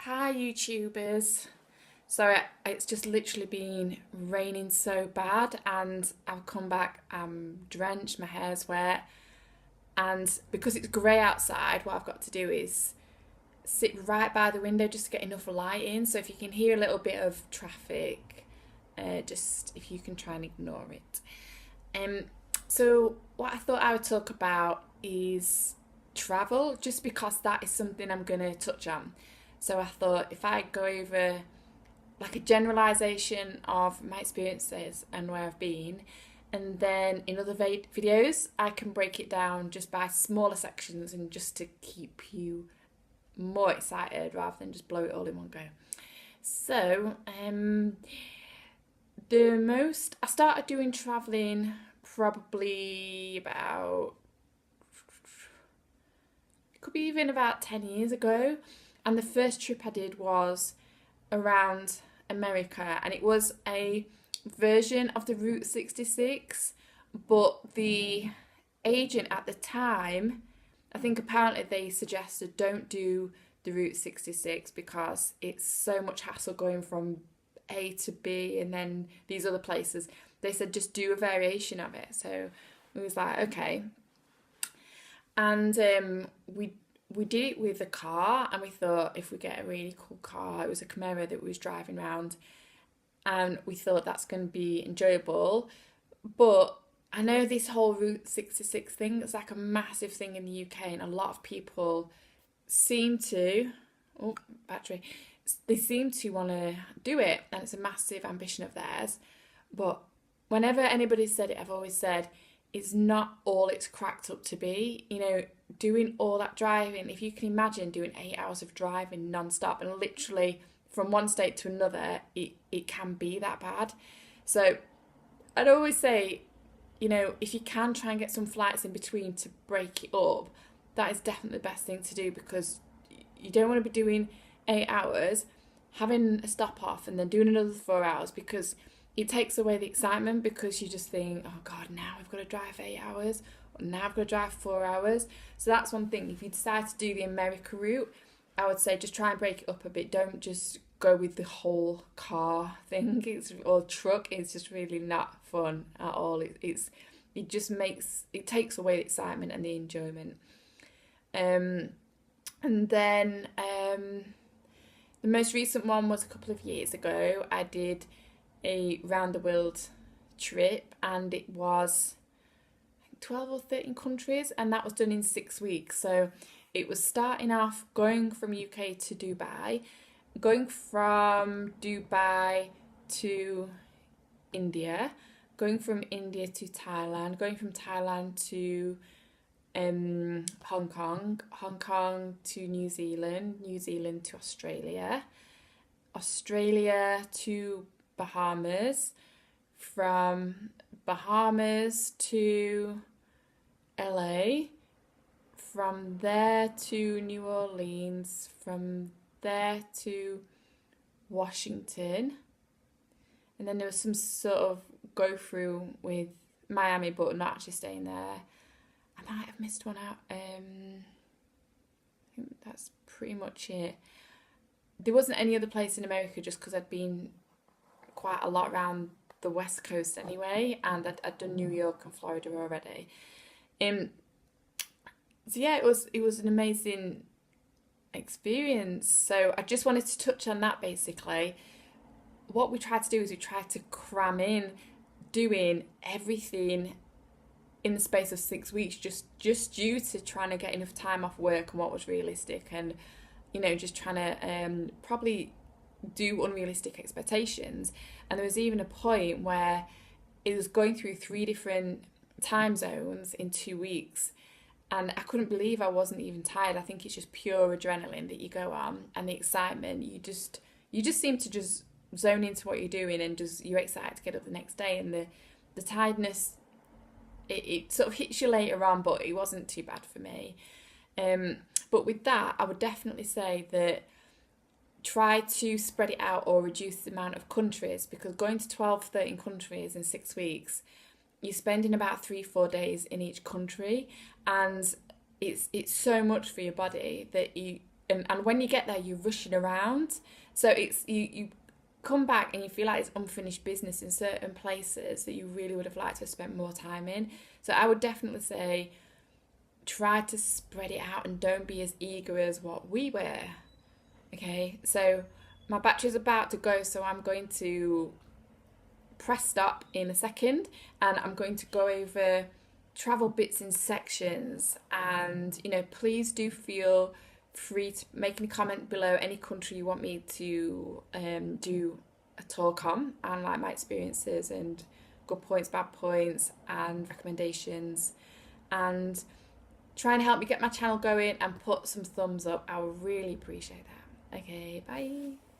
Hi YouTubers. So it's just literally been raining so bad and I've come back, I'm drenched, my hair's wet, and because it's grey outside, what I've got to do is sit right by the window just to get enough light in. So if you can hear a little bit of traffic, just if you can try and ignore it. Um, so what I thought I would talk about is travel, just because that is something I'm going to touch on. So I thought if I go over like a generalization of my experiences and where I've been, and then in other videos I can break it down just by smaller sections and just to keep you more excited rather than just blow it all in one go. So, the most I started doing traveling probably about, it could be even about 10 years ago, and the first trip I did was around America, and it was a version of the Route 66, but the agent at the time, I think apparently they suggested don't do the Route 66 because it's so much hassle going from A to B and then these other places. They said just do a variation of it. So we was like, okay. And we did it with a car, and we thought if we get a really cool car, it was a Camaro that we was driving around, and we thought that's going to be enjoyable. But I know this whole Route 66 thing is like a massive thing in the UK, and a lot of people seem to, oh, battery, they seem to want to do it, and it's a massive ambition of theirs. But whenever anybody said it, I've always said it's not all it's cracked up to be. You know, doing all that driving, if you can imagine doing 8 hours of driving non-stop and literally from one state to another, it can be that bad. So I'd always say, you know, if you can try and get some flights in between to break it up, that is definitely the best thing to do, because you don't want to be doing 8 hours, having a stop off and then doing another 4 hours, because it takes away the excitement, because you just think, oh God, now I've got to drive 8 hours, or now I've got to drive 4 hours. So that's one thing. If you decide to do the America route, I would say just try and break it up a bit. Don't just go with the whole car thing. Or truck. It's just really not fun at all. It just makes, it takes away the excitement and the enjoyment. And then the most recent one was a couple of years ago. I did a round the world trip, and it was 12 or 13 countries, and that was done in 6 weeks. So it was starting off going from UK to Dubai, going from Dubai to India, going from India to Thailand, going from Thailand to Hong Kong, Hong Kong to New Zealand, New Zealand to Australia, Australia to Bahamas, from Bahamas to LA, from there to New Orleans, from there to Washington, and then there was some sort of go through with Miami, but not actually staying there. I might have missed one out. I think that's pretty much it. There wasn't any other place in America, just because I'd been quite a lot around the West Coast anyway, and I'd done New York and Florida already. So yeah, it was an amazing experience. So I just wanted to touch on that basically. What we tried to do is we tried to cram in doing everything in the space of 6 weeks, just due to trying to get enough time off work and what was realistic, and you know, just trying to probably do unrealistic expectations. And there was even a point where it was going through 3 different time zones in 2 weeks, and I couldn't believe I wasn't even tired. I think it's just pure adrenaline that you go on, and the excitement. You just seem to just zone into what you're doing, and just you're excited to get up the next day. And the tiredness, it sort of hits you later on, but it wasn't too bad for me. But with that, I would definitely say that try to spread it out or reduce the amount of countries, because going to 12, 13 countries in 6 weeks, you're spending about 3, 4 days in each country, and it's so much for your body that and when you get there, you're rushing around. So it's you come back and you feel like it's unfinished business in certain places that you really would have liked to have spent more time in. So I would definitely say try to spread it out and don't be as eager as what we were. Okay, so my battery's about to go, so I'm going to press stop in a second and I'm going to go over travel bits in sections. And please do feel free to make any comment below any country you want me to do a talk on, and like my experiences and good points, bad points, and recommendations, and try and help me get my channel going and put some thumbs up. I would really appreciate that. Okay, bye.